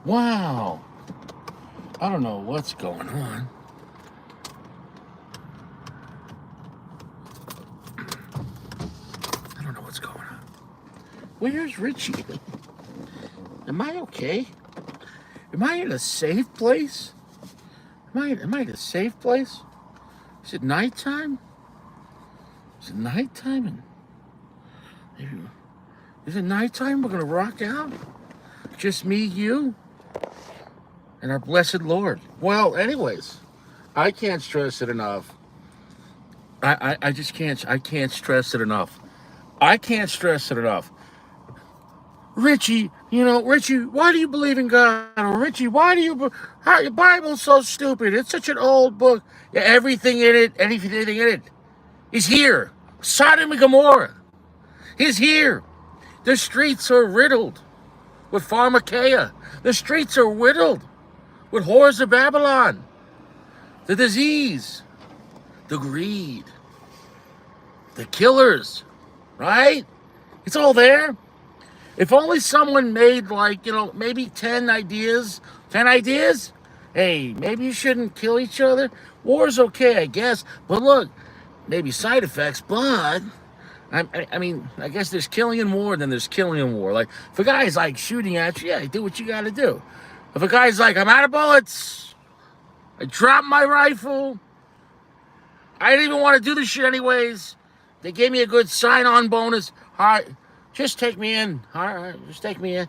Wow. I don't know what's going on. I don't know what's going on. Where's Richie? Am I okay? Am I in a safe place? Am I in a safe place? Is it nighttime? Is it nighttime? Is it nighttime? We're gonna rock out? Just me, you, and our blessed Lord. Well, anyways, I can't stress it enough. I just can't. I can't stress it enough. I can't stress it enough. Richie, Richie, why do you believe in God? Or Richie, why do you? How your Bible's so stupid? It's such an old book. Yeah, everything in it, anything in it, is here. Sodom and Gomorrah is here. The streets are riddled with pharmakeia. The streets are riddled with whores of Babylon. The disease, the greed, the killers, right? It's all there. If only someone made maybe 10 ideas. 10 ideas? Hey, maybe you shouldn't kill each other. War's okay, I guess. But look, maybe side effects, but I guess there's killing in war, then there's killing in war. Like, if a guy's like shooting at you, yeah, do what you gotta do. If a guy's like, I'm out of bullets, I dropped my rifle, I didn't even want to do this shit anyways, they gave me a good sign-on bonus, all right, just take me in, all right, just take me in.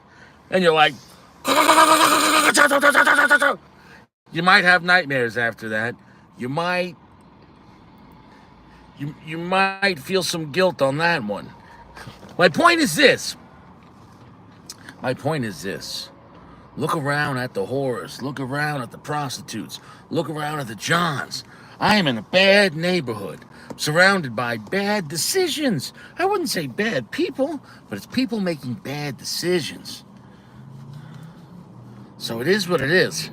And you're like, you might have nightmares after that. You might feel some guilt on that one. My point is this. Look around at the whores. Look around at the prostitutes. Look around at the Johns. I am in a bad neighborhood, surrounded by bad decisions. I wouldn't say bad people, but it's people making bad decisions. So it is what it is.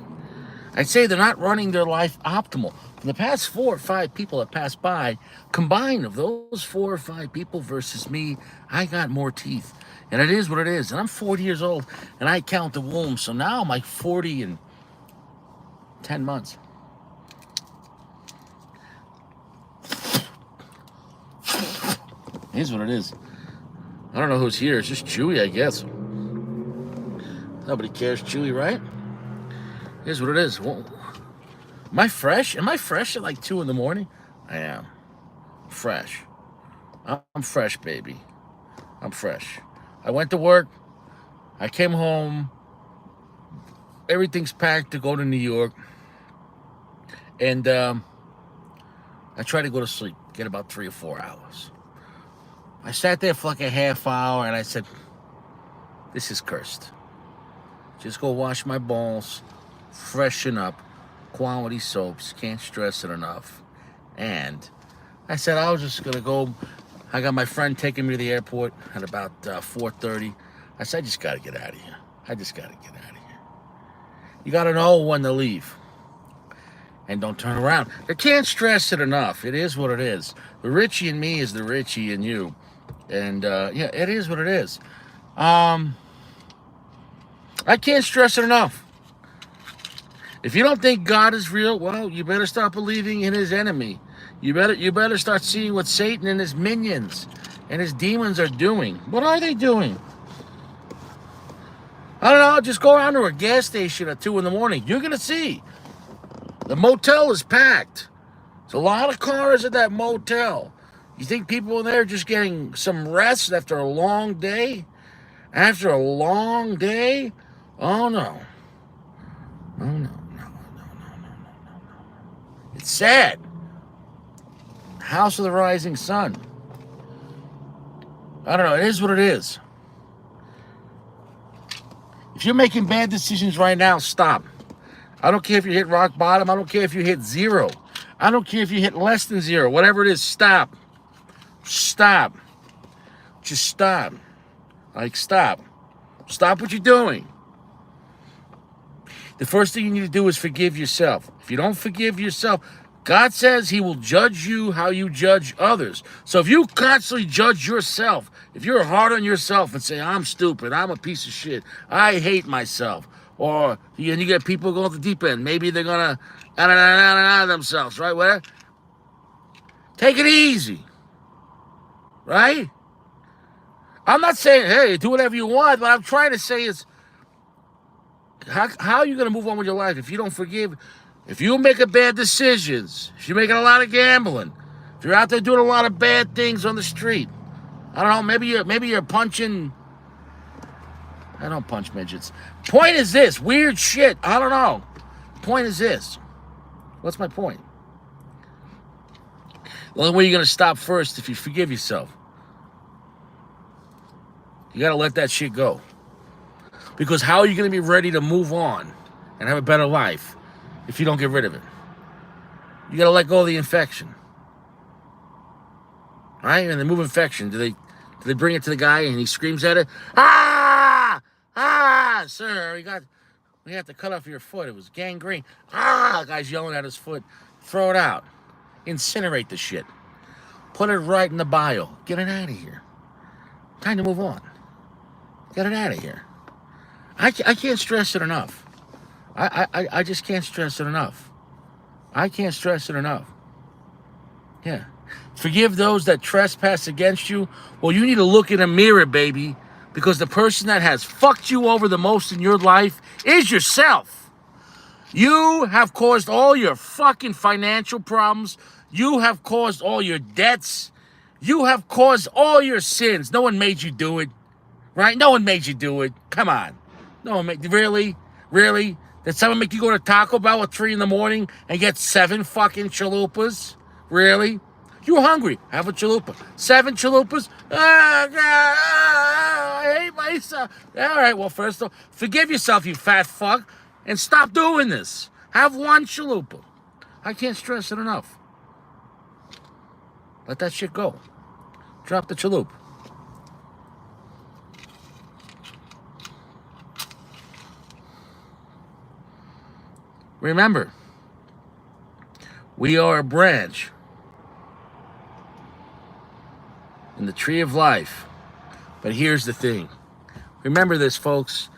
I'd say they're not running their life optimal. From the past 4 or 5 people that passed by, combined of those 4 or 5 people versus me, I got more teeth. And it is what it is. And I'm 40 years old, and I count the womb. So now I'm like 40 and 10 months. It is what it is. I don't know who's here. It's just Chewy, I guess. Nobody cares, Chewy, right? It is what it is. Well, am I fresh? Am I fresh at like 2 in the morning? I am. Fresh. I'm fresh, baby. I'm fresh. I went to work. I came home. Everything's packed to go to New York. And I try to go to sleep. Get about 3 or 4 hours. I sat there for like a half hour and I said, this is cursed. Just go wash my balls. Freshen up. Quality soaps. Can't stress it enough. And I said, I was just going to go. I got my friend taking me to the airport at about 4:30. I said, I just got to get out of here. You got to know when to leave. And don't turn around. I can't stress it enough. It is what it is. The Richie in me is the Richie in you. And, yeah, it is what it is. I can't stress it enough. If you don't think God is real, well, you better start believing in his enemy. You better start seeing what Satan and his minions and his demons are doing. What are they doing? I don't know. Just go around to a gas station at 2 in the morning. You're going to see. The motel is packed. There's a lot of cars at that motel. You think people in there are just getting some rest after a long day? After a long day? Oh, no. Oh, no. It's sad. House of the Rising Sun. I don't know. It is what it is. If you're making bad decisions right now, stop. I don't care if you hit rock bottom. I don't care if you hit 0. I don't care if you hit less than 0. Whatever it is, stop. Stop. Just stop. Like, stop. Stop what you're doing. The first thing you need to do is forgive yourself. If you don't forgive yourself, God says he will judge you how you judge others. So if you constantly judge yourself, if you're hard on yourself and say, I'm stupid, I'm a piece of shit, I hate myself, or you get people going to the deep end, maybe they're going to themselves, right? Where? Take it easy, right? I'm not saying, hey, do whatever you want. What I'm trying to say is, how are you going to move on with your life if you don't forgive? If you make bad decisions, if you're making a lot of gambling, if you're out there doing a lot of bad things on the street, I don't know, maybe you're punching. I don't punch midgets. Point is this, weird shit. I don't know. Point is this. What's my point? The only way you're going to stop first if you forgive yourself. You got to let that shit go. Because how are you going to be ready to move on and have a better life if you don't get rid of it? You got to let go of the infection. Right? And the move infection, do they bring it to the guy and he screams at it? Sir, we have to cut off your foot. It was gangrene. The guy's yelling at his foot. Throw it out. Incinerate the shit. Put it right in the bio. Get it out of here. Time to move on. Get it out of here. I can't stress it enough. I just can't stress it enough. I can't stress it enough. Yeah. Forgive those that trespass against you. Well, you need to look in a mirror, baby, because the person that has fucked you over the most in your life is yourself. You have caused all your fucking financial problems. You have caused all your debts. You have caused all your sins. No one made you do it, right? No one made you do it. Come on. No one made, really? Really? Did someone make you go to Taco Bell at 3 a.m. and get 7 fucking chalupas? Really? You were hungry. Have a chalupa. 7 chalupas? I hate myself. All right, well, first of all, forgive yourself, you fat fuck, and stop doing this. Have 1 chalupa. I can't stress it enough. Let that shit go. Drop the chalupa. Remember, we are a branch in the tree of life. But here's the thing. Remember this, folks.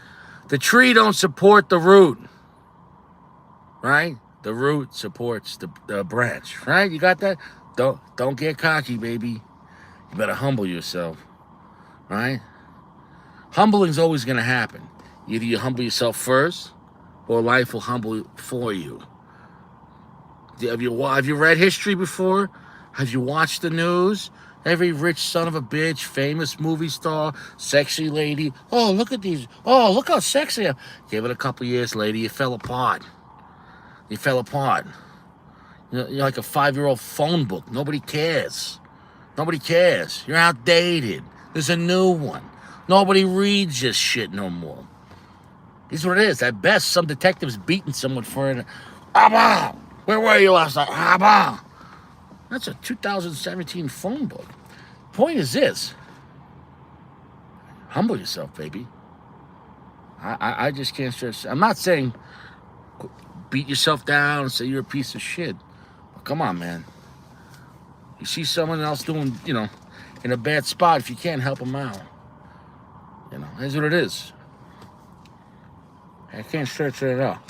The tree don't support the root. Right? The root supports the branch. Right? You got that? Don't get cocky, baby. You better humble yourself. Right? Humbling's always going to happen. Either you humble yourself first, or life will humble for you. Have you read history before? Have you watched the news? Every rich son of a bitch, famous movie star, sexy lady. Oh, look at these. Oh, look how sexy I am. Give it a couple years later, you fell apart. You fell apart. You're like a 5-year-old phone book. Nobody cares. Nobody cares. You're outdated. There's a new one. Nobody reads this shit no more. This is what it is. At best, some detective's beating someone for it. Abba! Where were you last night? Abba! That's a 2017 phone book. Point is this. Humble yourself, baby. I just can't stress. I'm not saying beat yourself down and say you're a piece of shit. But come on, man. You see someone else doing, in a bad spot, if you can't help them out. That's what it is. I can't stress it enough.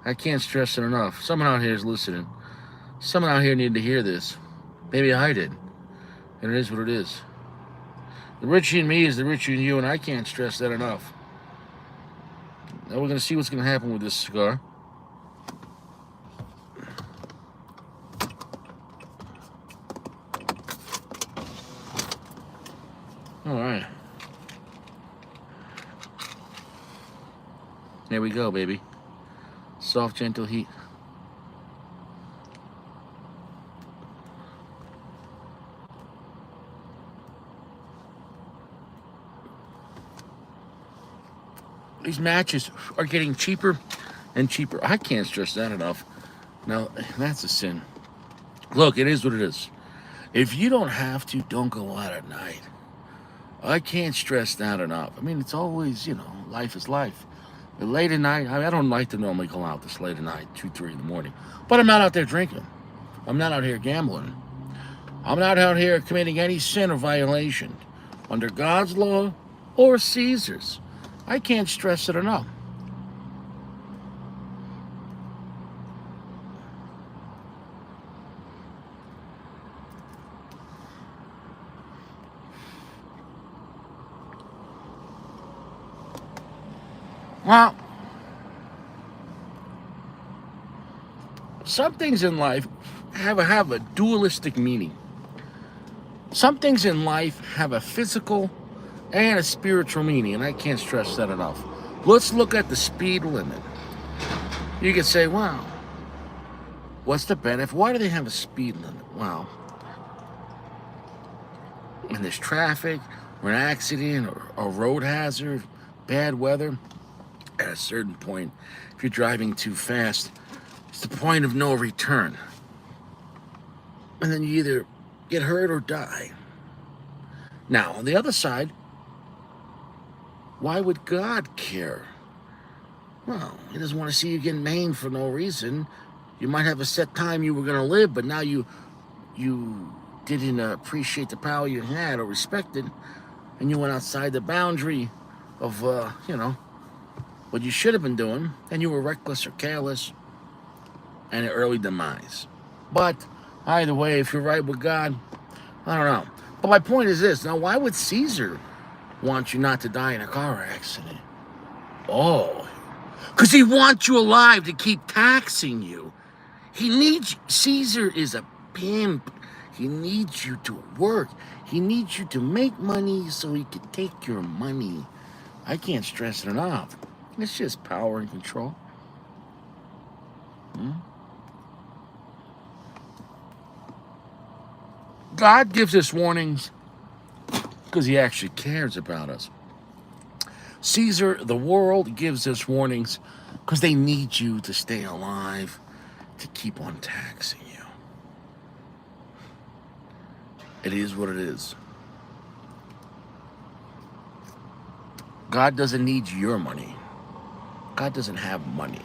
I can't stress it enough. Someone out here is listening. Someone out here needed to hear this. Maybe I did. And it is what it is. The rich in me is the rich in you, and I can't stress that enough. Now we're going to see what's going to happen with this cigar. All right. There we go, baby. Soft, gentle heat. These matches are getting cheaper and cheaper. I can't stress that enough. Now, that's a sin. Look, it is what it is. If you don't have to, don't go out at night. I can't stress that enough. I mean, it's always, life is life. Late at night, I don't like to normally go out this late at night, 2, 3 in the morning. But I'm not out there drinking. I'm not out here gambling. I'm not out here committing any sin or violation under God's law or Caesar's. I can't stress it enough. Well, some things in life have a dualistic meaning. Some things in life have a physical and a spiritual meaning, and I can't stress that enough. Let's look at the speed limit. You could say, wow, what's the benefit? Why do they have a speed limit? Well, when there's traffic or an accident or a road hazard, bad weather, at a certain point, if you're driving too fast, it's the point of no return. And then you either get hurt or die. Now, on the other side, why would God care? Well, he doesn't want to see you get maimed for no reason. You might have a set time you were going to live, but now you didn't appreciate the power you had or respect it, and you went outside the boundary of, what you should have been doing, and you were reckless or careless, and an early demise. But either way, if you're right with God, I don't know. But my point is this. Now, why would Caesar want you not to die in a car accident? Oh, because he wants you alive to keep taxing you. Caesar is a pimp. He needs you to work. He needs you to make money so he can take your money. I can't stress it enough. It's just power and control. God gives us warnings because he actually cares about us. Caesar, the world, gives us warnings because they need you to stay alive, to keep on taxing you. It is what it is. God doesn't need your money. God doesn't have money.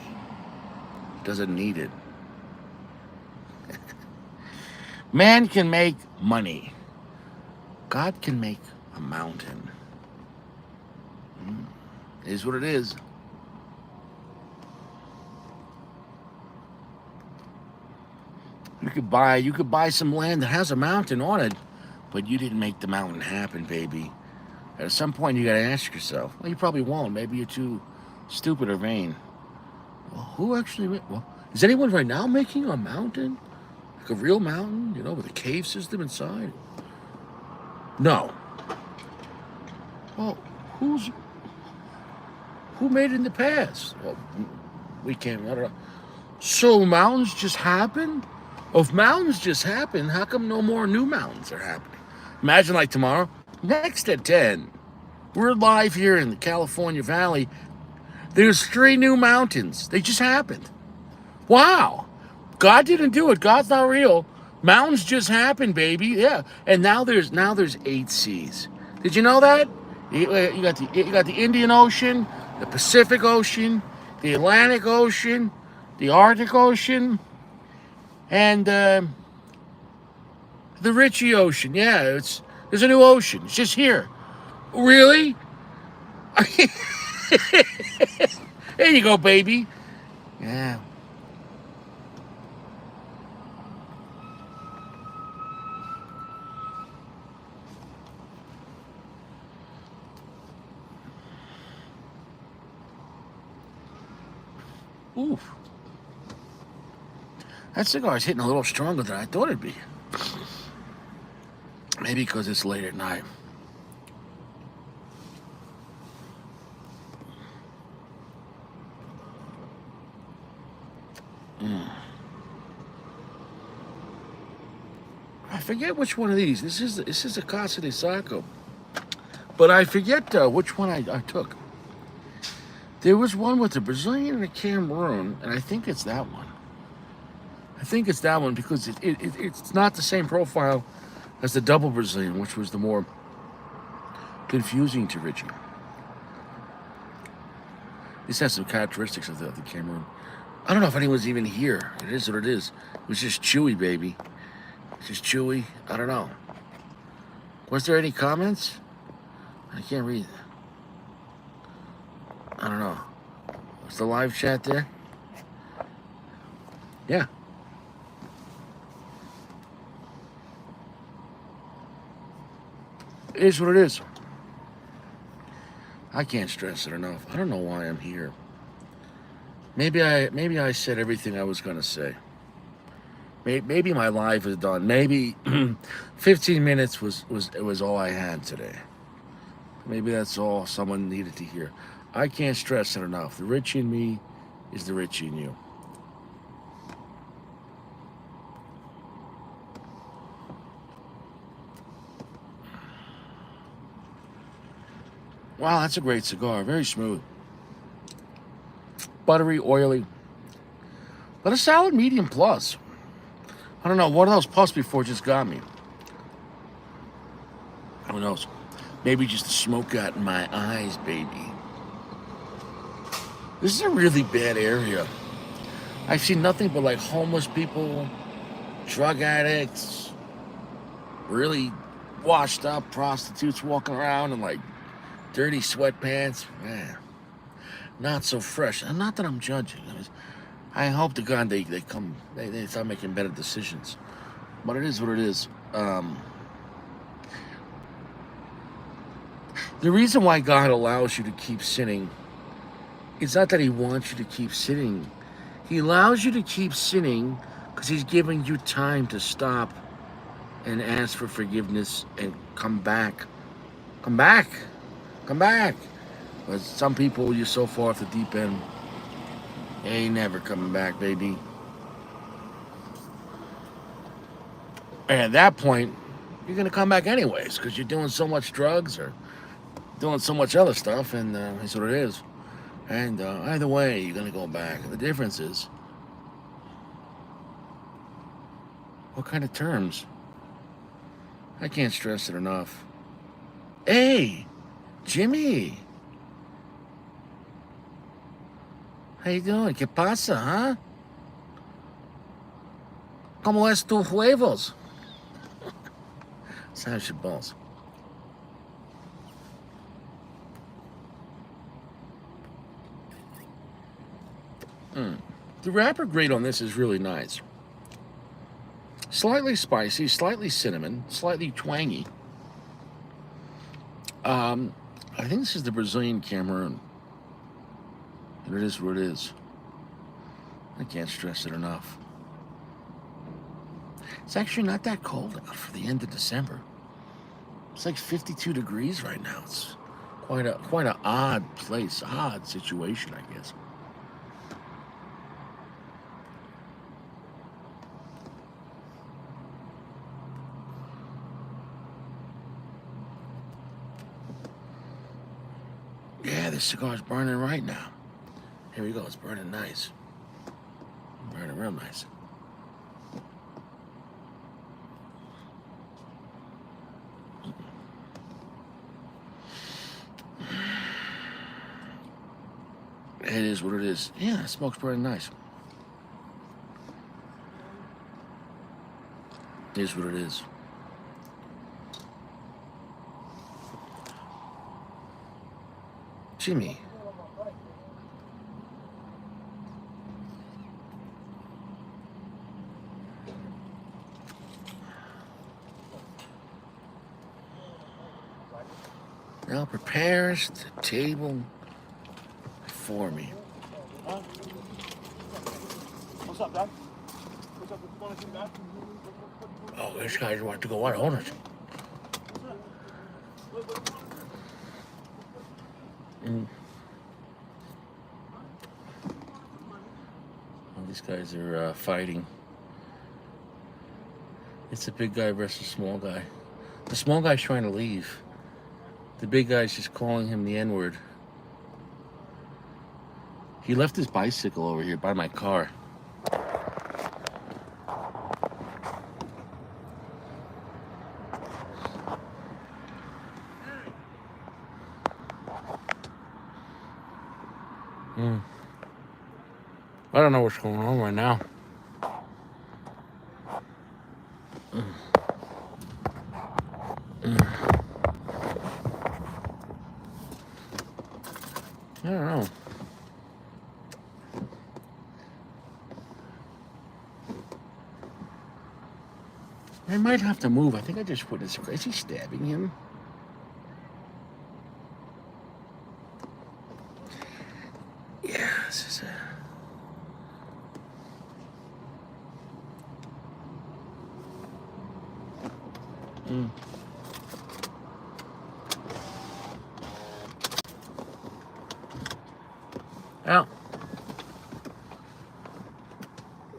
He doesn't need it. Man can make money. God can make a mountain. It is what it is. You could buy some land that has a mountain on it, but you didn't make the mountain happen, baby. At some point, you got to ask yourself. Well, you probably won't. Maybe you're too stupid or vain. Well, who actually? Well, is anyone right now making a mountain, like a real mountain? With a cave system inside? No. Well, who made it in the past? Well, we can't. I don't know. So mountains just happen? Well, if mountains just happen, how come no more new mountains are happening? Imagine like tomorrow, next at 10, we're live here in the California Valley. There's 3 new mountains. They just happened. Wow. God didn't do it. God's not real. Mountains just happen, baby. Yeah. And now there's 8 seas. Did you know that? You got the Indian Ocean, the Pacific Ocean, the Atlantic Ocean, the Arctic Ocean, and the Ritchie Ocean. Yeah, there's a new ocean. It's just here. Really? There you go, baby. Yeah. Oof. That cigar is hitting a little stronger than I thought it'd be. Maybe because it's late at night. I forget which one of these. This is a Casa de Saco, but I forget which one I took. There was one with a Brazilian and a Cameroon, and I think it's that one. I think it's that one because it's not the same profile as the double Brazilian, which was the more confusing to Richie. This has some characteristics of the Cameroon. I don't know if anyone's even here. It is what it is. It was just chewy, baby. It's just chewy. I don't know. Was there any comments? I can't read. I don't know. Was the live chat there? Yeah. It is what it is. I can't stress it enough. I don't know why I'm here. Maybe I said everything I was gonna say. Maybe my life is done. Maybe 15 minutes was all I had today. Maybe that's all someone needed to hear. I can't stress it enough. The Richie in me is the Richie in you. Wow, that's a great cigar. Very smooth. Buttery, oily. But a solid medium plus. I don't know. One of those plus before just got me. Who knows? Maybe just the smoke got in my eyes, baby. This is a really bad area. I've seen nothing but like homeless people, drug addicts, really washed up prostitutes walking around in like dirty sweatpants. Man, not so fresh. And not that I'm judging. I hope to God they start making better decisions. But it is what it is. The reason why God allows you to keep sinning, it's not that he wants you to keep sinning. He allows you to keep sinning because he's giving you time to stop and ask for forgiveness and come back. Come back. Come back. But some people, you're so far off the deep end, they ain't never coming back, baby. And at that point, you're going to come back anyways because you're doing so much drugs or doing so much other stuff, and that's what it is. And either way, you're going to go back. The difference is, what kind of terms? I can't stress it enough. Hey, Jimmy. How you doing? ¿Qué pasa, huh? ¿Cómo es tus huevos? How's your balls? The wrapper grade on this is really nice. Slightly spicy, slightly cinnamon, slightly twangy. I think this is the Brazilian Cameroon. And it is what it is. I can't stress it enough. It's actually not that cold for the end of December. It's like 52 degrees right now. It's quite an odd place, odd situation, I guess. Yeah, this cigar's burning right now. Here we go, it's burning nice. Burning real nice. It is what it is. Yeah, the smoke's burning nice. It is what it is. Jimmy. Now prepares the table for me. What's up, Dad? What's up? Want to see Dad? Oh, this guy's want to go out on it. Well, these guys are fighting. It's a big guy versus small guy. The small guy's trying to leave. The big guy's just calling him the N-word. He left his bicycle over here by my car. Mm. I don't know what's going on right now. I don't know. I might have to move. I think I just put this. Is he stabbing him? Yeah, this is a. Mm. Well,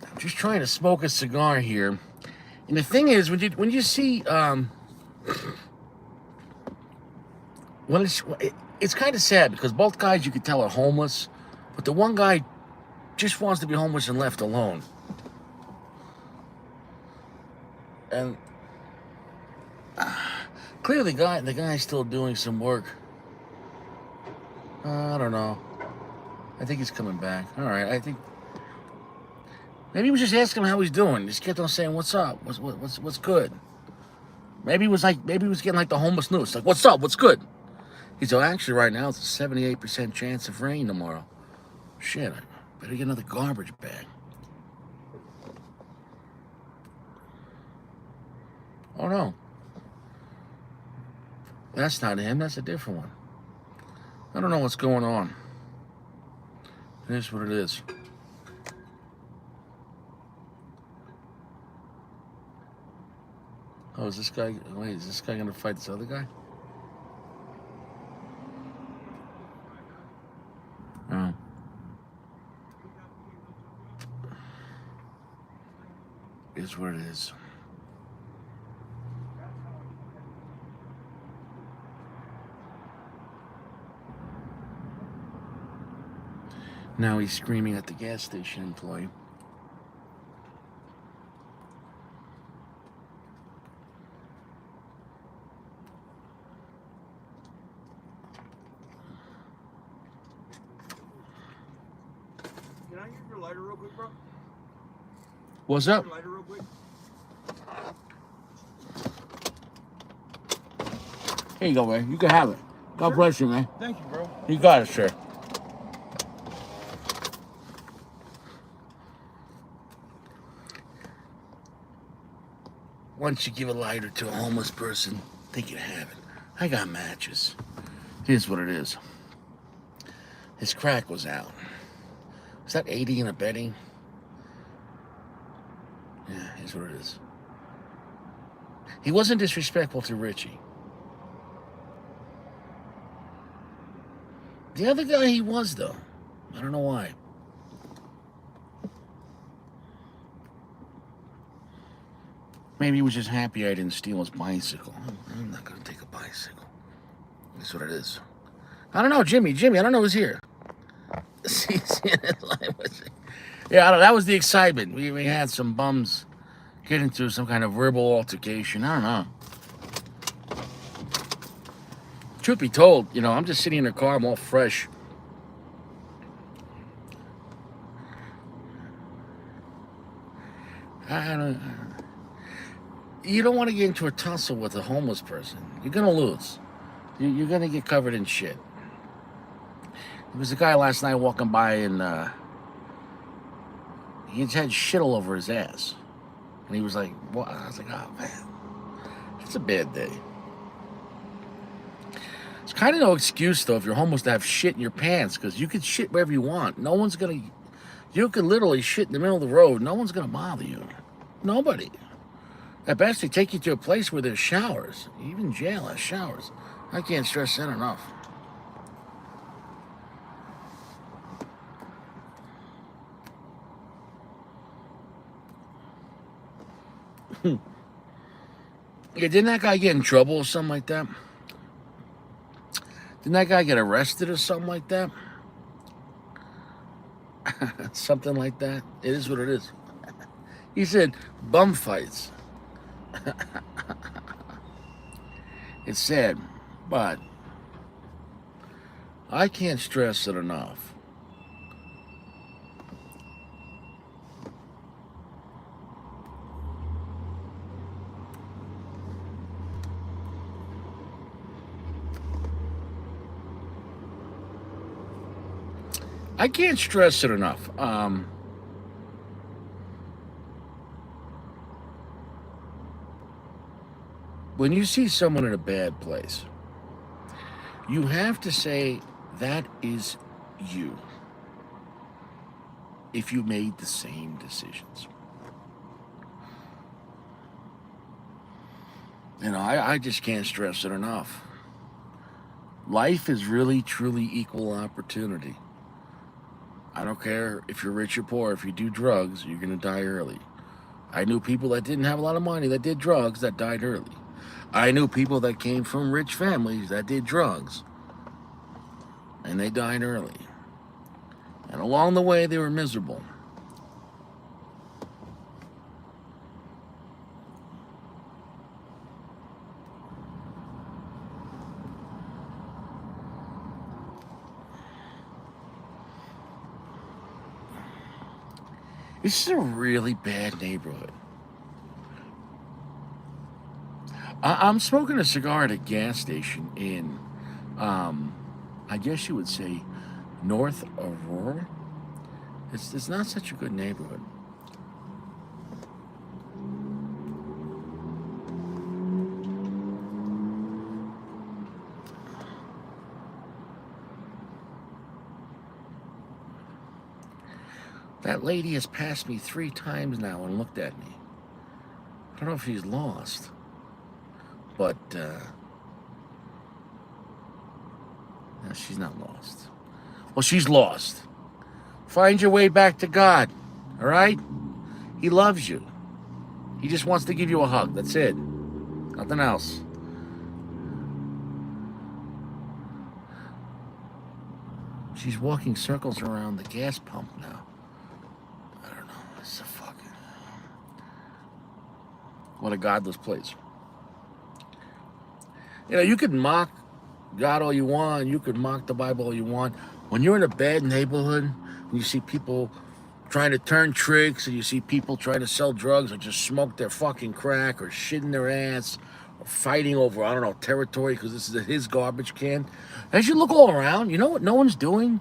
I'm just trying to smoke a cigar here, and the thing is, when you see when it's kind of sad because both guys you could tell are homeless, but the one guy just wants to be homeless and left alone, and clearly the guy's still doing some work. I don't know. I think he's coming back. All right, I think maybe he was just asking him how he's doing. Just kept on saying, "What's up? What's good?" Maybe he was getting like the homeless news, like, "What's up? What's good?" He's like, actually right now it's a 78% chance of rain tomorrow. Shit, I better get another garbage bag. Oh no, that's not him. That's a different one. I don't know what's going on. It is what it is. Oh, is this guy? Wait, is this guy gonna fight this other guy? Oh. It is what it is. Now he's screaming at the gas station employee. Can I use your lighter real quick, bro? What's up? Your lighter real quick. Here you go, man. You can have it. God bless you, man. Thank you, bro. You got it, sir. Once you give a lighter to a homeless person, they can have it. I got matches. Here's what it is. His crack was out. Is that 80 and abetting? Yeah, here's what it is. He wasn't disrespectful to Richie. The other guy he was, though. I don't know why. Maybe he was just happy I didn't steal his bicycle. I'm not going to take a bicycle. That's what it is. I don't know, Jimmy, I don't know who's here. Yeah, that was the excitement. We had some bums get into some kind of verbal altercation. I don't know. Truth be told, I'm just sitting in the car. I'm all fresh. You don't want to get into a tussle with a homeless person. You're going to lose. You're going to get covered in shit. There was a guy last night walking by and he had shit all over his ass. And he was like, what? I was like, oh, man. It's a bad day. It's kind of no excuse, though, if you're homeless to have shit in your pants, because you can shit wherever you want. No one's going to... You could literally shit in the middle of the road. No one's going to bother you. Nobody. At best, they take you to a place where there's showers. Even jail has showers. I can't stress that enough. Yeah, didn't that guy get in trouble or something like that? Didn't that guy get arrested or something like that? Something like that. It is what it is. He said, bum fights. It's sad, but I can't stress it enough. I can't stress it enough. When you see someone in a bad place, you have to say that is you. If you made the same decisions, I just can't stress it enough. Life is really, truly equal opportunity. I don't care if you're rich or poor. If you do drugs, you're going to die early. I knew people that didn't have a lot of money that did drugs that died early. I knew people that came from rich families that did drugs and they died early. And along the way, they were miserable. This is a really bad neighborhood. I'm smoking a cigar at a gas station in, I guess you would say, North Aurora. It's not such a good neighborhood. That lady has passed me 3 times now and looked at me. I don't know if she's lost, but no, she's not lost. Well, she's lost. Find your way back to God, all right? He loves you. He just wants to give you a hug. That's it. Nothing else. She's walking circles around the gas pump now. I don't know. It's a fucking... What a godless place. You could mock God all you want. You could mock the Bible all you want. When you're in a bad neighborhood and you see people trying to turn tricks and you see people trying to sell drugs or just smoke their fucking crack or shit in their ass or fighting over, I don't know, territory because this is his garbage can. As you look all around, you know what no one's doing?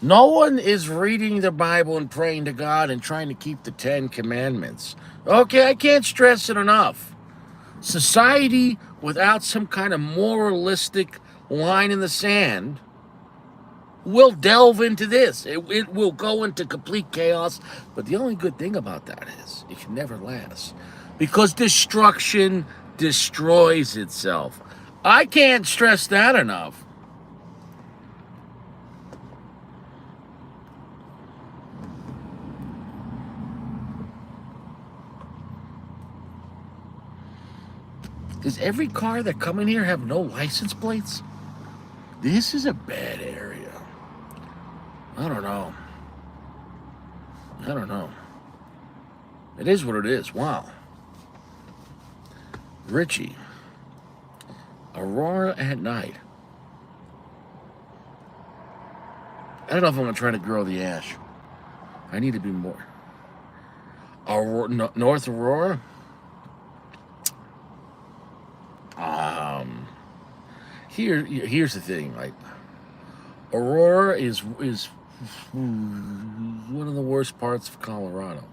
No one is reading the Bible and praying to God and trying to keep the 10 Commandments. Okay, I can't stress it enough. Society without some kind of moralistic line in the sand will delve into this. It will go into complete chaos. But the only good thing about that is it can never last. Because destruction destroys itself. I can't stress that enough. Does every car that come in here have no license plates? This is a bad area. I don't know. It is what it is. Wow. Richie. Aurora at night. I don't know if I'm going to try to grow the ash. I need to be more. North Aurora? Here's the thing, like, Aurora is one of the worst parts of Colorado.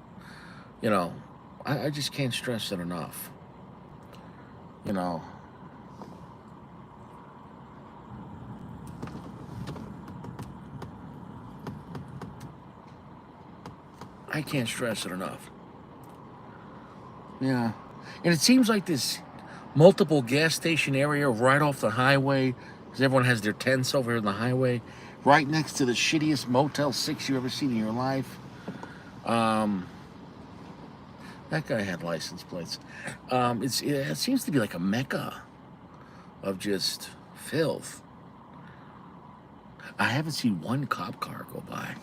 I just can't stress it enough. I can't stress it enough. Yeah. And it seems like this multiple gas station area right off the highway, because everyone has their tents over here on the highway, right next to the shittiest Motel 6 you've ever seen in your life. That guy had license plates. It seems to be like a mecca of just filth. I haven't seen one cop car go by.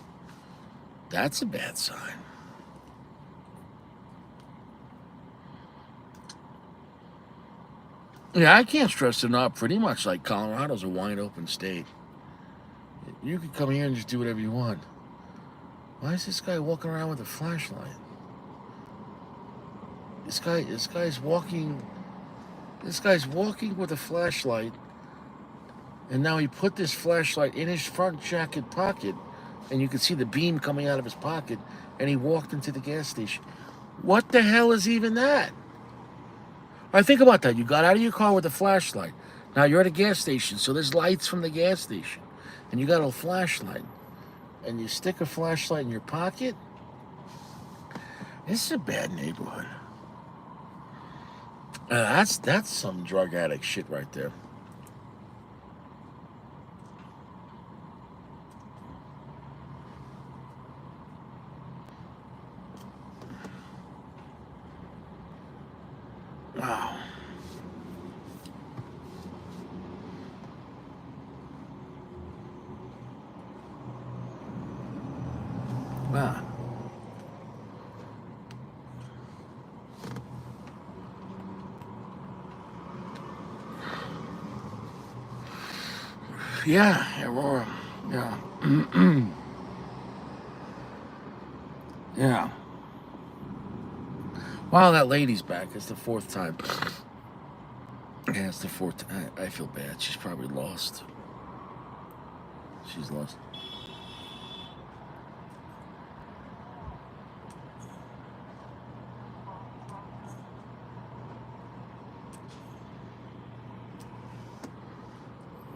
That's a bad sign. Yeah, I can't stress it enough. Pretty much like Colorado's a wide open state. You can come here and just do whatever you want. Why is this guy walking around with a flashlight? This guy's walking with a flashlight, and now he put this flashlight in his front jacket pocket and you could see the beam coming out of his pocket, and he walked into the gas station. What the hell is even that? I think about that. You got out of your car with a flashlight. Now you're at a gas station, so there's lights from the gas station, and you got a flashlight, and you stick a flashlight in your pocket. This is a bad neighborhood. That's some drug addict shit right there. Wow. Wow. Yeah, Aurora. Yeah. Yeah. Wow, that lady's back. It's the fourth time. Yeah, it's the fourth time. I feel bad. She's probably lost. She's lost.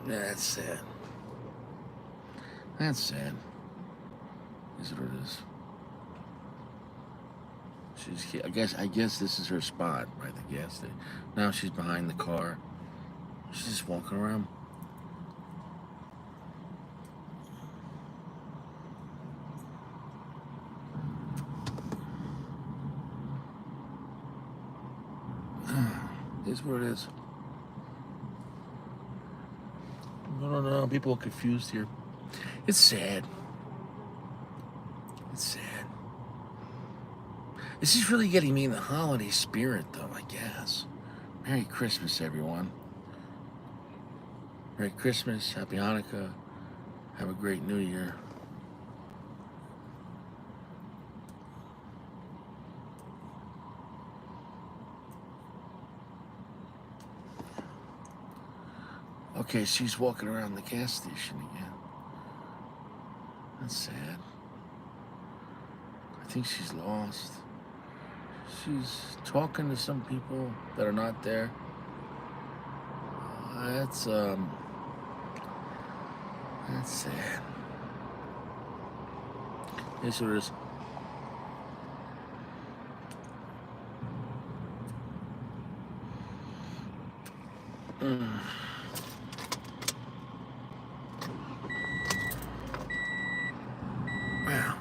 Yeah, that's sad. That's sad. Is what it is. She's. I guess this is her spot by the gas station. Now she's behind the car. She's just walking around. Is what it is. I don't know. People are confused here. It's sad. It's sad. This is really getting me in the holiday spirit, though, I guess. Merry Christmas, everyone. Merry Christmas. Happy Hanukkah. Have a great New Year. Okay, she's walking around the gas station again. That's sad. I think she's lost. She's talking to some people that are not there. That's that's sad. Here's what it is. Mm. Wow.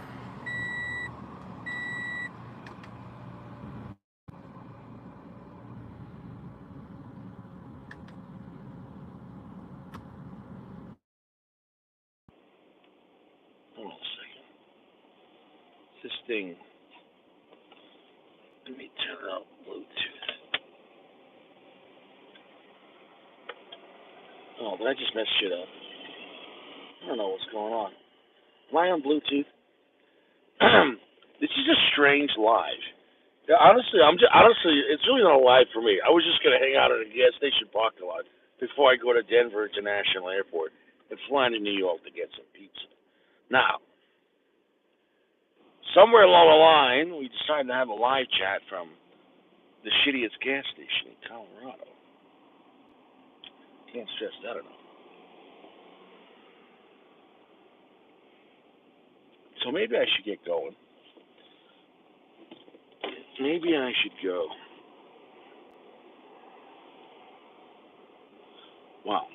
Hold on a second. This thing. Let me turn up Bluetooth. Oh, did I just mess shit up? I don't know what's going on. Am I on Bluetooth? This is a strange live. Yeah, honestly, honestly, it's really not a live for me. I was just gonna hang out at a gas station parking lot before I go to Denver International Airport and fly to New York to get some pizza. Now, somewhere along the line, we decided to have a live chat from the shittiest gas station in Colorado. Can't stress that enough. So maybe I should get going. Maybe I should go. Wow.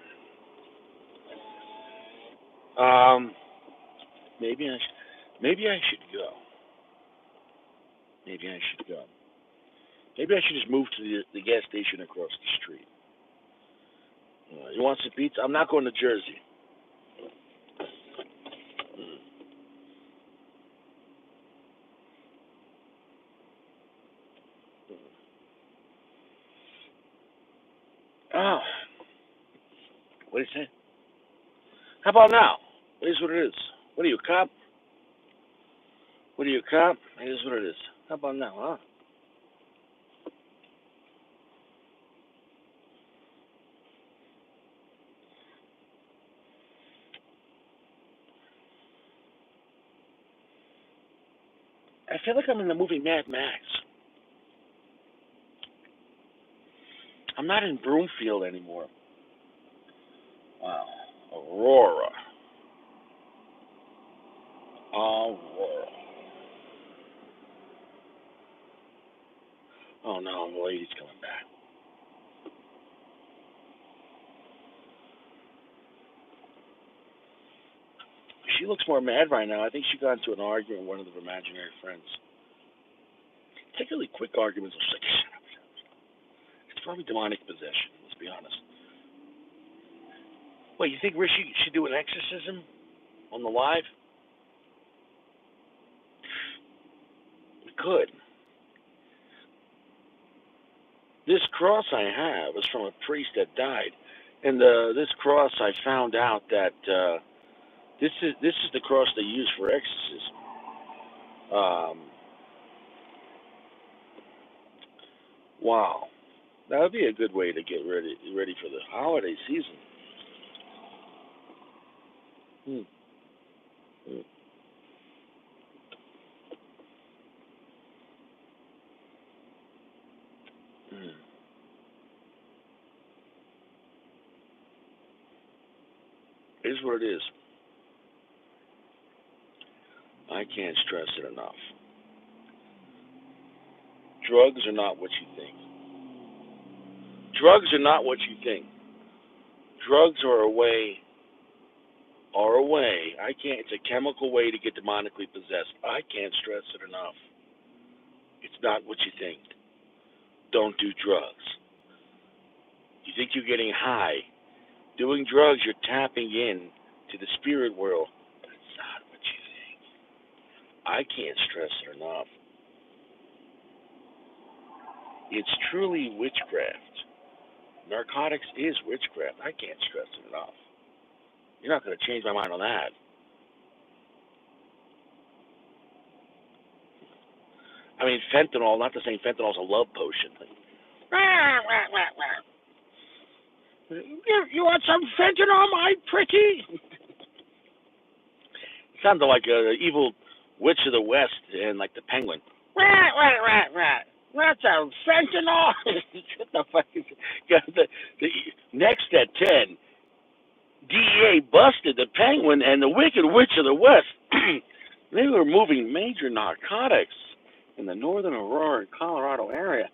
Um, maybe I should. Maybe I should go. Maybe I should go. Maybe I should just move to the gas station across the street. You want some pizza? I'm not going to Jersey. Oh, what do you say? How about now? It is what it is. What are you, a cop? What are you, a cop? It is what it is. How about now, huh? I feel like I'm in the movie Mad Max. I'm not in Broomfield anymore. Wow. Aurora. Aurora. Oh no, the lady's coming back. She looks more mad right now. I think she got into an argument with one of her imaginary friends. Particularly quick arguments. She's like, shut up. It's probably demonic possession, let's be honest. Wait, you think Rishi should do an exorcism on the live? We could. This cross I have is from a priest that died. And this cross, I found out that this is the cross they use for exorcism. Wow, that would be a good way to get ready for the holiday season. Hmm. Hmm. Hmm. It is what it is. I can't stress it enough. Drugs are not what you think. Drugs are not what you think. Drugs are a way. I can't. It's a chemical way to get demonically possessed. I can't stress it enough. It's not what you think. Don't do drugs. You think you're getting high. Doing drugs, you're tapping in to the spirit world. But it's not what you think. I can't stress it enough. It's truly witchcraft. Narcotics is witchcraft. I can't stress it enough. You're not going to change my mind on that. I mean, fentanyl, not to say fentanyl's a love potion. You want some fentanyl, my pretty? It sounded like an evil witch of the West and like the penguin. What's a fentanyl? What the fuck is the next at 10, DEA busted the penguin and the wicked witch of the West. They were moving major narcotics in the northern Aurora, Colorado area.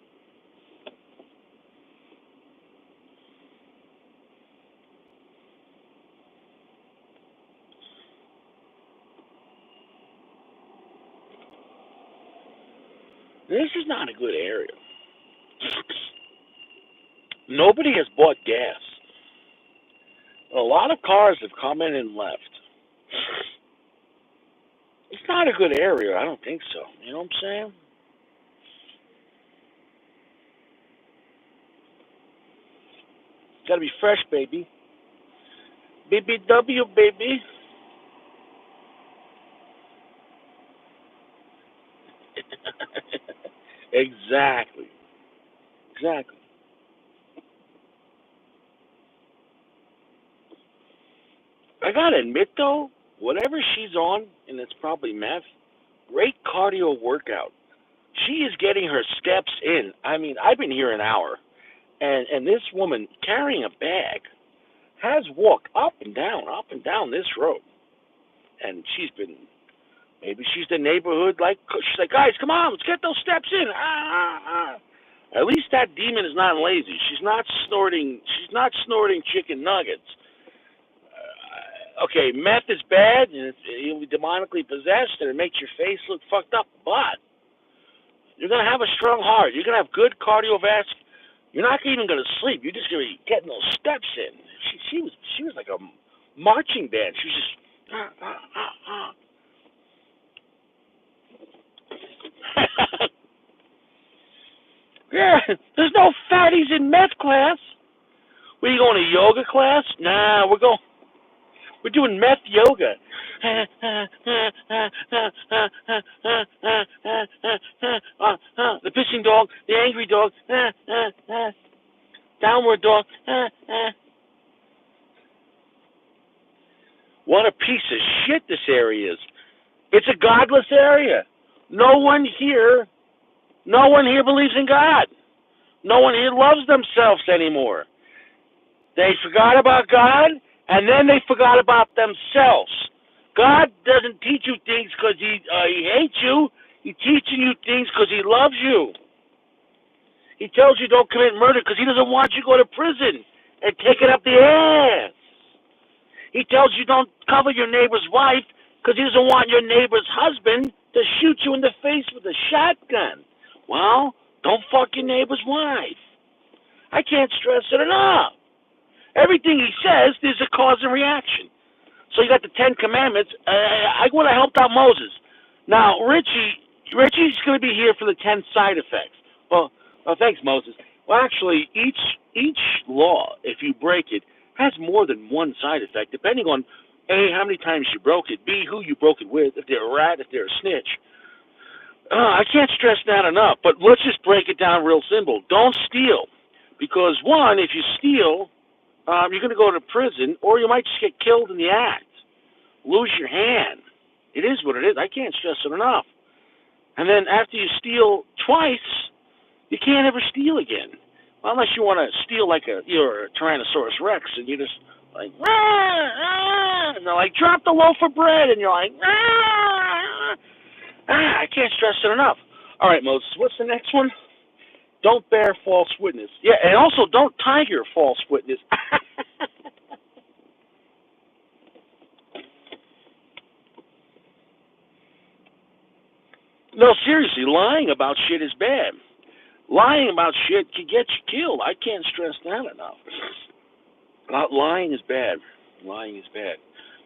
This is not a good area. Nobody has bought gas. A lot of cars have come in and left. It's not a good area. I don't think so. You know what I'm saying? Gotta be fresh, baby. BBW, baby. Exactly. Exactly. I gotta admit though, whatever she's on, and it's probably meth, great cardio workout. She is getting her steps in. I mean, I've been here an hour, and this woman carrying a bag has walked up and down this road, and she's been. Maybe she's the neighborhood like she's like, guys, come on, let's get those steps in. At least that demon is not lazy. She's not snorting. She's not snorting chicken nuggets. Okay, meth is bad, and you'll be demonically possessed, and it makes your face look fucked up. But you're gonna have a strong heart. You're gonna have good cardiovascular. You're not even gonna sleep. You're just gonna be getting those steps in. She was like a marching band. She was just. Yeah, there's no fatties in meth class. Were you going to yoga class? Nah, we're doing meth yoga. The pissing dog, the angry dog, downward dog. What a piece of shit this area is. It's a godless area. No one here, no one here believes in God. No one here loves themselves anymore. They forgot about God, and then they forgot about themselves. God doesn't teach you things because he hates you. He's teaching you things because he loves you. He tells you don't commit murder because he doesn't want you to go to prison and take it up the ass. He tells you don't cover your neighbor's wife because he doesn't want your neighbor's husband to shoot you in the face with a shotgun. Well, don't fuck your neighbor's wife. I can't stress it enough. Everything he says, there's a cause and reaction. So you got the Ten Commandments. I want to help out Moses. Now, Richie's going to be here for the 10 side effects. Well, thanks, Moses. Well, actually, each law, if you break it, has more than one side effect, depending on A, how many times you broke it, B, who you broke it with, if they're a rat, if they're a snitch. I can't stress that enough, but let's just break it down real simple. Don't steal. Because, one, if you steal, you're going to go to prison, or you might just get killed in the act. Lose your hand. It is what it is. I can't stress it enough. And then after you steal twice, you can't ever steal again. Well, unless you want to steal like you're a Tyrannosaurus Rex, and you just like, rah, rah, and they're like, drop the loaf of bread, and you're like, rah, I can't stress it enough. All right, Moses, what's the next one? Don't bear false witness. Yeah, and also don't tiger false witness. No, seriously, lying about shit is bad. Lying about shit can get you killed. I can't stress that enough. Lying is bad. Lying is bad.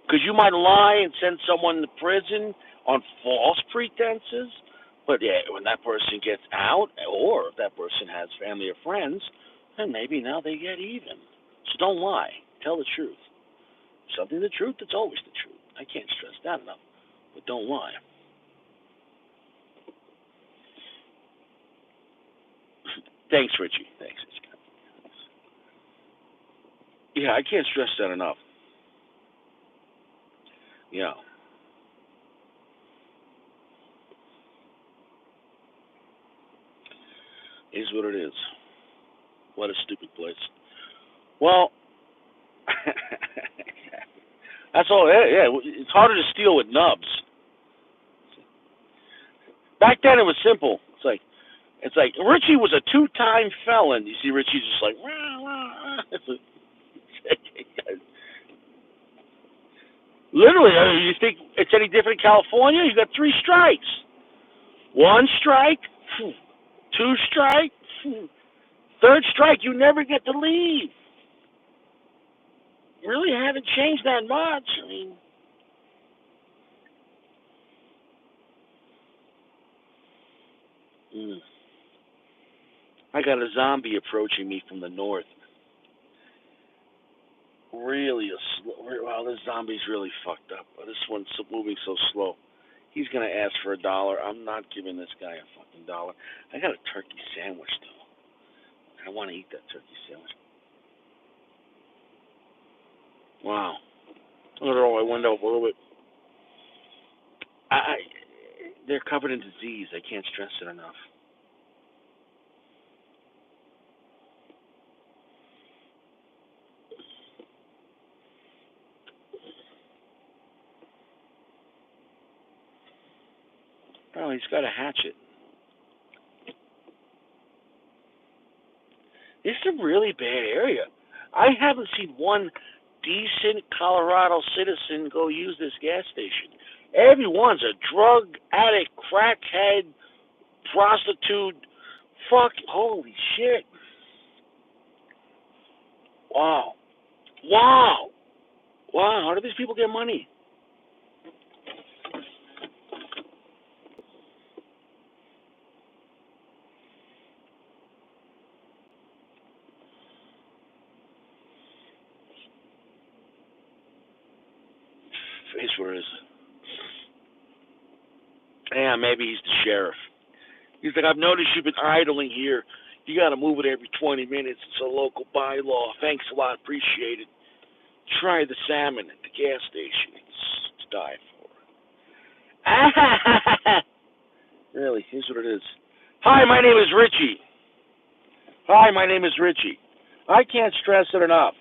Because you might lie and send someone to prison on false pretenses, but yeah, when that person gets out, or if that person has family or friends, then maybe now they get even. So don't lie. Tell the truth. Something the truth, it's always the truth. I can't stress that enough. But don't lie. Thanks, Richie. Thanks. Yeah, I can't stress that enough. Yeah. It is what it is. What a stupid place. Well, that's all. Yeah, it's harder to steal with nubs. Back then, it was simple. It's like Richie was a two-time felon. You see, Richie's just like, rah, rah. Literally. You think it's any different in California? You got 3 strikes. 1 strike, 2 strike, 3rd strike. You never get to leave. Really haven't changed that much. I mean, I got a zombie approaching me from the north. Really, wow, this zombie's really fucked up. This one's moving so slow. He's gonna ask for $1. I'm not giving this guy a fucking dollar. I got a turkey sandwich though. I want to eat that turkey sandwich. Wow. I'm gonna roll my window up a little bit. They're covered in disease. I can't stress it enough. Oh, he's got a hatchet. It's a really bad area. I haven't seen one decent Colorado citizen go use this gas station. Everyone's a drug addict, crackhead, prostitute. Fuck, holy shit. Wow. Wow. Wow, how do these people get money? Face where is it? Yeah, maybe he's the sheriff. He's like, I've noticed you've been idling here. You got to move it every 20 minutes. It's a local bylaw. Thanks a lot. Appreciate it. Try the salmon at the gas station. It's to die for. Really, here's what it is. Hi, my name is Richie. Hi, my name is Richie. I can't stress it enough.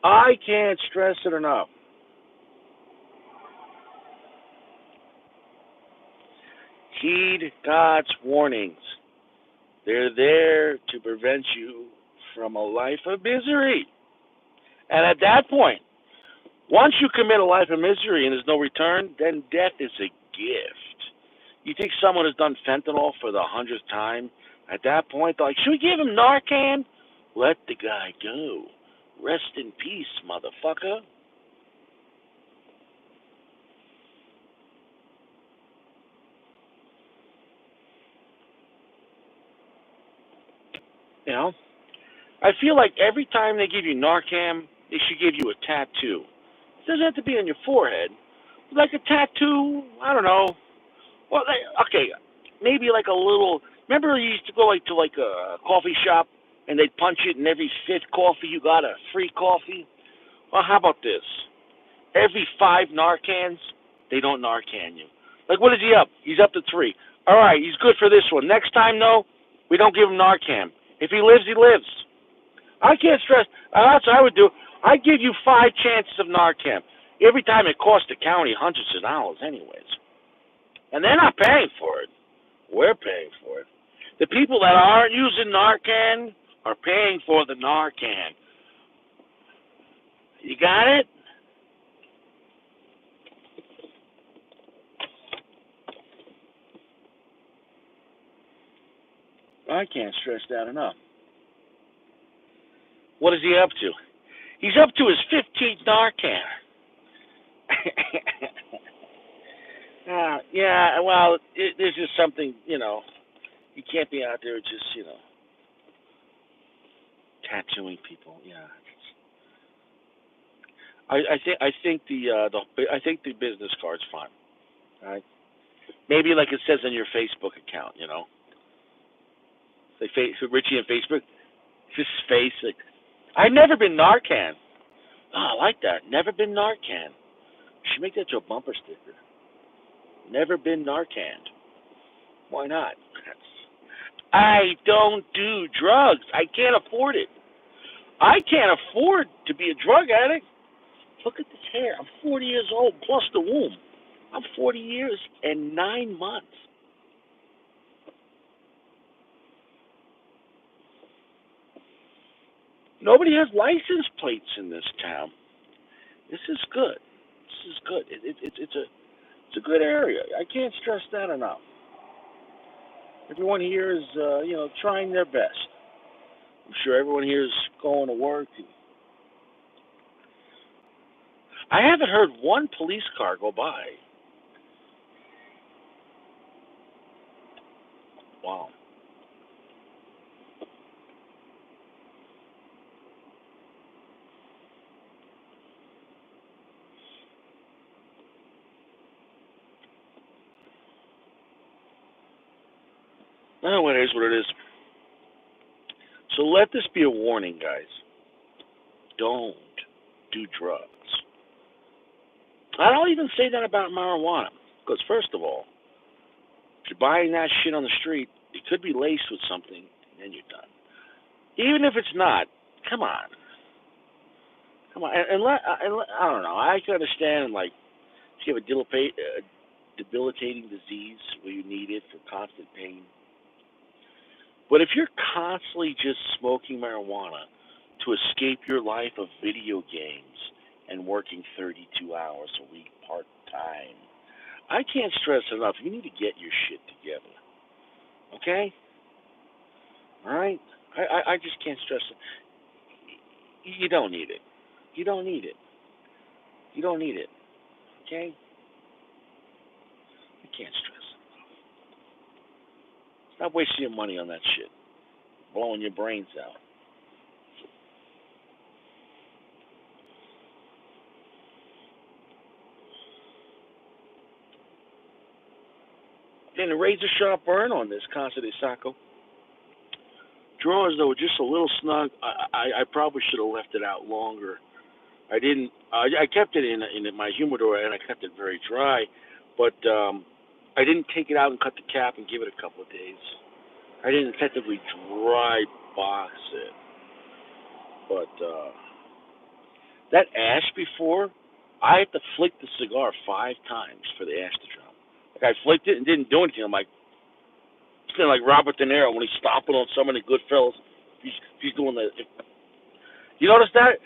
I can't stress it enough. Heed God's warnings. They're there to prevent you from a life of misery. And at that point, once you commit a life of misery and there's no return, then death is a gift. You think someone has done fentanyl for the 100th time? At that point, they're like, should we give him Narcan? Let the guy go. Rest in peace, motherfucker. You know, I feel like every time they give you Narcan, they should give you a tattoo. It doesn't have to be on your forehead. Like a tattoo, I don't know. Well, okay, maybe like a little. Remember, you used to go like to like a coffee shop, and they'd punch it, and every fifth coffee you got a free coffee. Well, how about this? Every 5 Narcans, they don't Narcan you. Like, what is he up? He's up to 3. All right, he's good for this one. Next time, though, we don't give him Narcan. If he lives, he lives. I can't stress. That's what I would do. I give you 5 chances of Narcan. Every time it costs the county hundreds of dollars, anyways. And they're not paying for it. We're paying for it. The people that aren't using Narcan are paying for the Narcan. You got it? I can't stress that enough. What is he up to? He's up to his 15th Narcan. Yeah, well, there's just something, you can't be out there just, tattooing people. Yeah. I think the business card's fine. All right. Maybe like it says on your Facebook account, like Richie on Facebook, just face it. I've never been Narcan. Oh, I like that. Never been Narcan. You should make that your bumper sticker. Never been Narcan. Why not? I don't do drugs. I can't afford it. I can't afford to be a drug addict. Look at this hair. I'm 40 years old plus the womb. I'm 40 years and 9 months. Nobody has license plates in this town. This is good. This is good. It's a good area. I can't stress that enough. Everyone here is trying their best. I'm sure everyone here is going to work. I haven't heard one police car go by. Wow. Oh, it is what it is. So let this be a warning, guys. Don't do drugs. I don't even say that about marijuana. Because, first of all, if you're buying that shit on the street, it could be laced with something, and then you're done. Even if it's not, come on. Come on. I don't know. I can understand, like, if you have a debilitating disease where you need it for constant pain. But if you're constantly just smoking marijuana to escape your life of video games and working 32 hours a week part-time, I can't stress enough, you need to get your shit together. Okay? All right? I just can't stress it. You don't need it. You don't need it. You don't need it. Okay? I can't stress it. Stop wasting your money on that shit. Blowing your brains out. And a razor sharp burn on this Casa de Saco. Drawers, though, just a little snug. I probably should have left it out longer. I didn't. I kept it in my humidor, and I kept it very dry. But I didn't take it out and cut the cap and give it a couple of days. I didn't effectively dry box it. But that ash before, I had to flick the cigar 5 times for the ash to drop. Like I flicked it and didn't do anything. I'm like, like Robert De Niro when he's stomping on some of the good fellas. He's doing the. You notice that?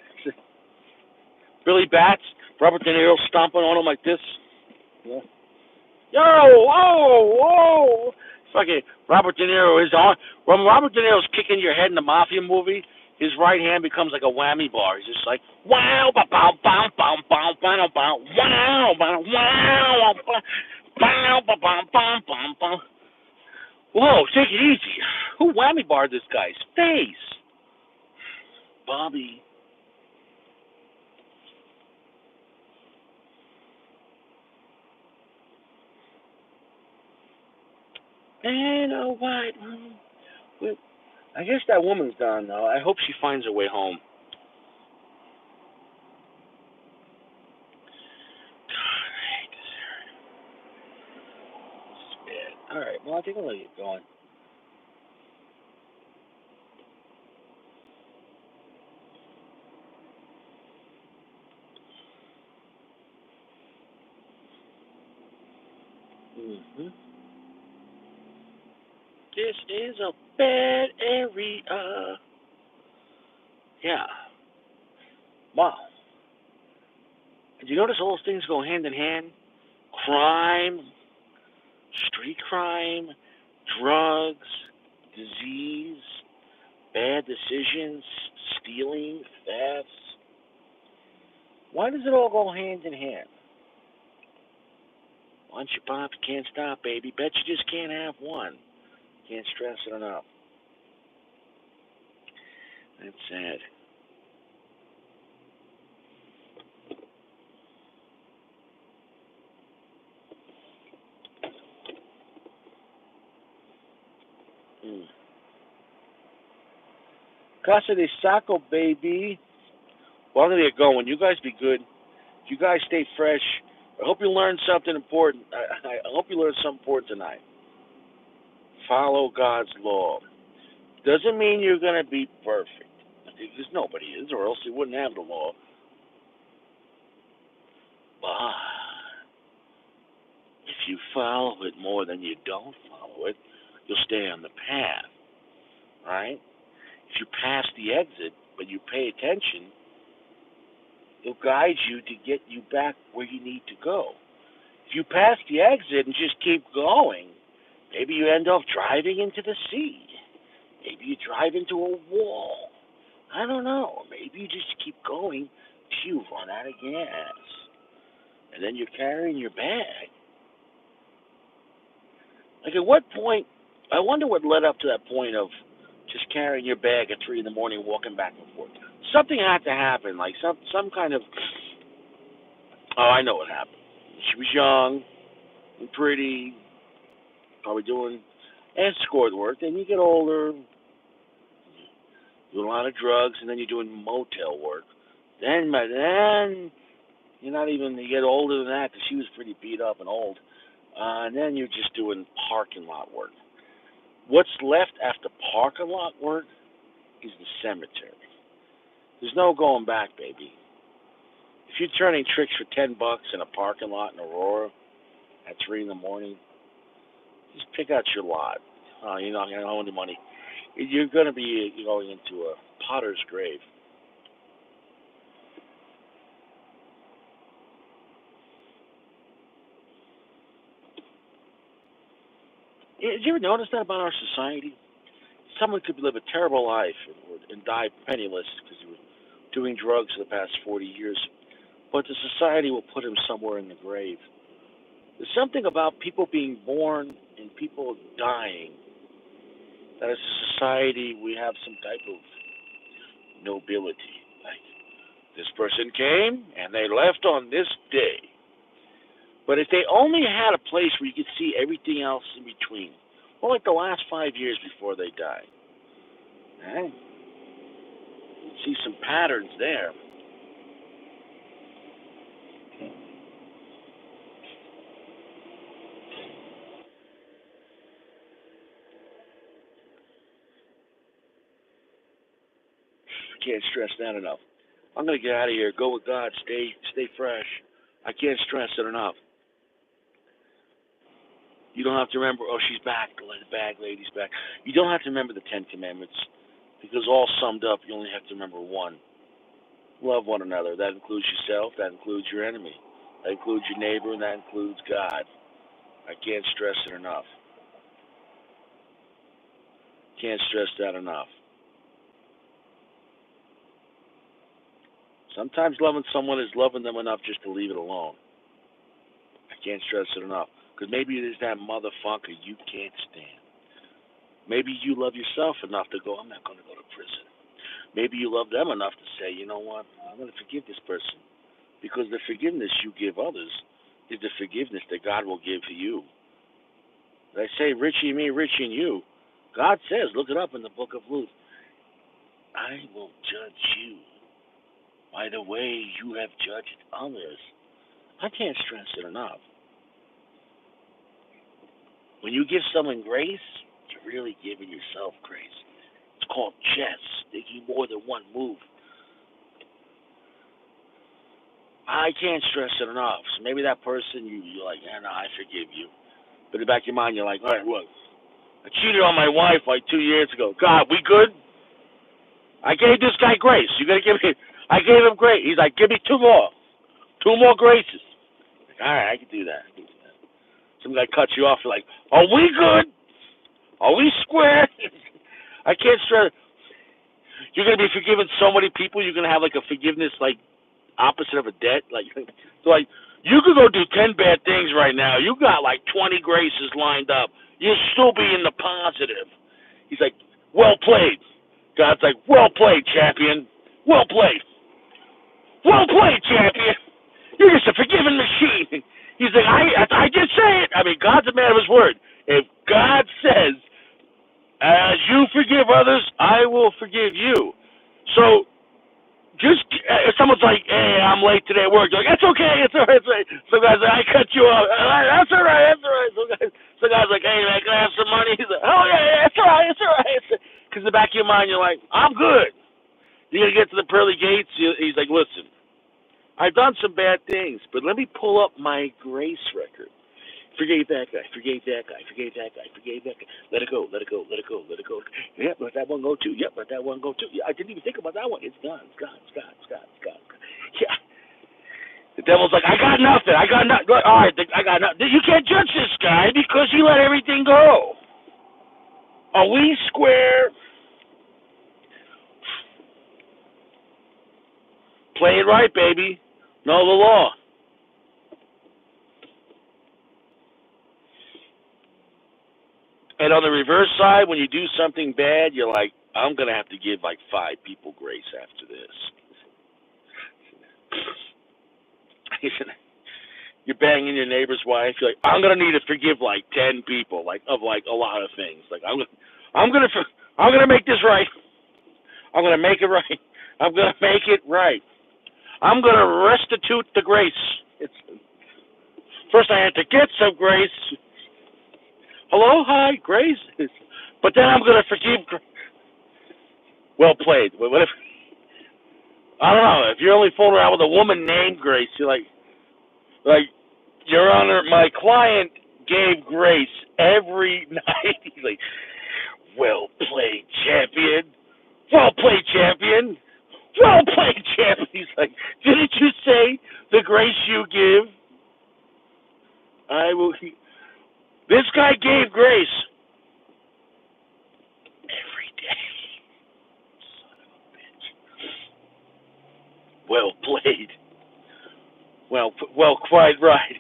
Billy Bats, Robert De Niro stomping on him like this. Yeah. Yo, whoa, whoa! Fucking Robert De Niro. When Robert De Niro's kicking your head in the mafia movie, his right hand becomes like a whammy bar. He's just like wow, ba bow, bow, bow, bow, bow, bow, wow, bow, wow, bow, ba bow, bow, bow, bow. Whoa, take it easy. Who whammy barred this guy's face? Bobby. And a white woman. I guess that woman's gone now. I hope she finds her way home. God, I hate this area. This is bad. All right, well, I think I'll let you going. Mm-hmm. This is a bad area. Yeah. Wow. Did you notice all those things go hand in hand? Crime, street crime, drugs, disease, bad decisions, stealing, thefts. Why does it all go hand in hand? Once you pop, you can't stop, baby. Bet you just can't have one. Can't stress it enough. That's sad. Mm. Casa de Saco, baby. Well, I'm going to get going. You guys be good. You guys stay fresh. I hope you learned something important. I hope you learned something important tonight. Follow God's law. Doesn't mean you're going to be perfect. Because nobody is, or else you wouldn't have the law. But if you follow it more than you don't follow it, you'll stay on the path, right? If you pass the exit, but you pay attention, it'll guide you to get you back where you need to go. If you pass the exit and just keep going, maybe you end up driving into the sea. Maybe you drive into a wall. I don't know. Maybe you just keep going till you run out of gas. And then you're carrying your bag. Like at what point, I wonder what led up to that point of just carrying your bag at 3 in the morning, walking back and forth. Something had to happen, like some kind of, oh, I know what happened. She was young and pretty, probably doing escort work. Then you get older, doing a lot of drugs, and then you're doing motel work. Then you're not even, you get older than that because she was pretty beat up and old. And then you're just doing parking lot work. What's left after parking lot work is the cemetery. There's no going back, baby. If you're turning tricks for $10 in a parking lot in Aurora at 3 in the morning, just pick out your lot. You're not going to owe any money. You're going to be going into a potter's grave. Did you ever notice that about our society? Someone could live a terrible life and die penniless because he was doing drugs for the past 40 years, but the society will put him somewhere in the grave. There's something about people being born and people dying that as a society we have some type of nobility. Like, this person came and they left on this day. But if they only had a place where you could see everything else in between, well, like the last 5 years before they died, right? You see some patterns there. can't stress that enough. I'm gonna get out of here. Go with God. Stay fresh. I can't stress it enough. You don't have to remember. Oh, she's back. The bag lady's back. You don't have to remember the 10 Commandments because all summed up, you only have to remember one. Love one another. That includes yourself. That includes your enemy. That includes your neighbor, and that includes God. I can't stress it enough. Can't stress that enough. Sometimes loving someone is loving them enough just to leave it alone. I can't stress it enough. Because maybe it is that motherfucker you can't stand. Maybe you love yourself enough to go, I'm not going to go to prison. Maybe you love them enough to say, you know what, I'm going to forgive this person. Because the forgiveness you give others is the forgiveness that God will give to you. They say, Richie in me, Richie in you. God says, look it up in the book of Luke, I will judge you by the way you have judged others. I can't stress it enough. When you give someone grace, you're really giving yourself grace. It's called chess. They do more than one move. I can't stress it enough. So maybe that person, you're like, no, I forgive you. But in the back of your mind, you're like, all right, look, I cheated on my wife like 2 years ago. God, we good? I gave this guy grace. You got to give me, I gave him grace. He's like, give me two more. Two more graces. Like, all right, I can do that. Some guy cuts you off. You're like, are we good? Are we square? I can't stress. You're going to be forgiving so many people. You're going to have like a forgiveness like opposite of a debt. So like you could go do 10 bad things right now. You got like 20 graces lined up. You'll still be in the positive. He's like, well played. God's like, well played, champion. Well played. Well played, champion. You're just a forgiving machine. He's like, I just say it. I mean, God's a man of his word. If God says, as you forgive others, I will forgive you. So just if someone's like, hey, I'm late today at work, you're like, it's okay, it's all right. Some guy's like, I cut you off. That's all right, that's all right. Some guy's like, hey, man, can I have some money? He's like, oh, yeah, it's all right, it's all right. Because in the back of your mind, you're like, I'm good. You're going to get to the pearly gates. He's like, listen, I've done some bad things, but let me pull up my grace record. Forgave that guy, forgave that guy, forgave that guy, forgave that guy. Let it go, let it go, let it go, let it go. Yep, let that one go too. Yep, let that one go too. Yeah, I didn't even think about that one. It's gone, it's gone, it's gone, it's gone, it's gone. Yeah. The devil's like, I got nothing. I got nothing. All right, I got nothing. You can't judge this guy because he let everything go. Are we square? Play it right, baby. Know the law. And on the reverse side, when you do something bad, you're like, I'm going to have to give like 5 people grace after this. You're banging your neighbor's wife. You're like, I'm going to need to forgive like 10 people, like of like a lot of things. Like I'm going to make this right. I'm going to make it right. I'm going to make it right. I'm going to restitute the grace. First I had to get some grace. Hello, hi, grace. But then I'm going to forgive. Well played. What if, I don't know, if you're only fooling around with a woman named Grace, you're like, Your Honor, my client gave grace every night. He's like, well played, champion. Well played, champion. Well played, champion. He's like, didn't you say the grace you give? I will. This guy gave grace every day. Son of a bitch. Well played. Well, quite right.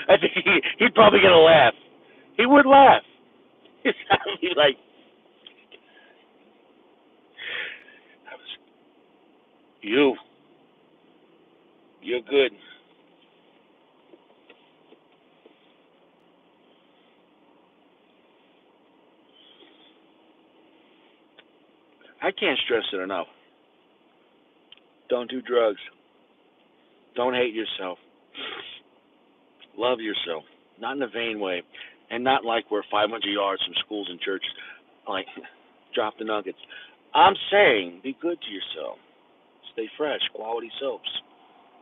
I think he'd probably get a laugh. He would laugh. He'd be like, you're good. I can't stress it enough. Don't do drugs. Don't hate yourself. Love yourself. Not in a vain way. And not like we're 500 yards from schools and churches. Like, drop the nuggets. I'm saying be good to yourself. Stay fresh. Quality soaps.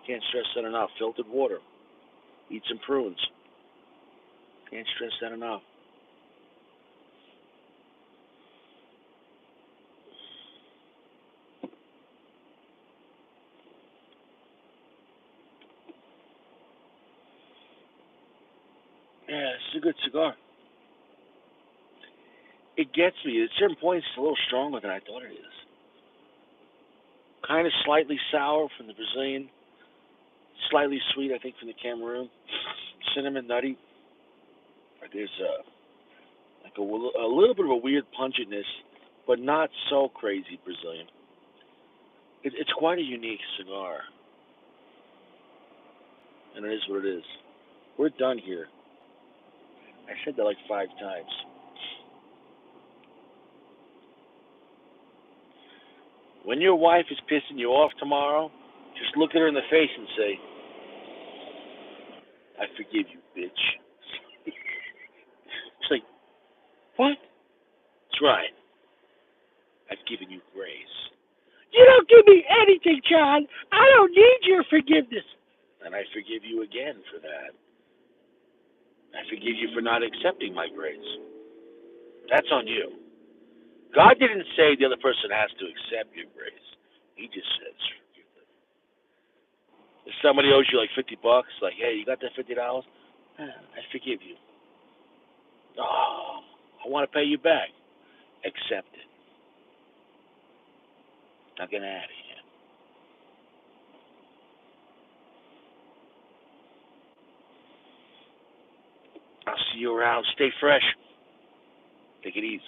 Can't stress that enough. Filtered water. Eat some prunes. Can't stress that enough. Yeah, it's a good cigar. It gets me. At certain points, it's a little stronger than I thought it is. Kind of slightly sour from the Brazilian. Slightly sweet, I think, from the Cameroon. Cinnamon nutty. There's a little bit of a weird pungentness, but not so crazy Brazilian. It's quite a unique cigar, and it is what it is. We're done here. I said that like 5 times. When your wife is pissing you off tomorrow, just look at her in the face and say, I forgive you, bitch. It's like, what? That's right. I've given you grace. You don't give me anything, John. I don't need your forgiveness. And I forgive you again for that. I forgive you for not accepting my grace. That's on you. God didn't say the other person has to accept your grace. He just says forgive them. If somebody owes you like $50, like, hey, you got that $50? I forgive you. Oh, I want to pay you back. Accept it. Now get out of here. I'll see you around. Stay fresh. Take it easy.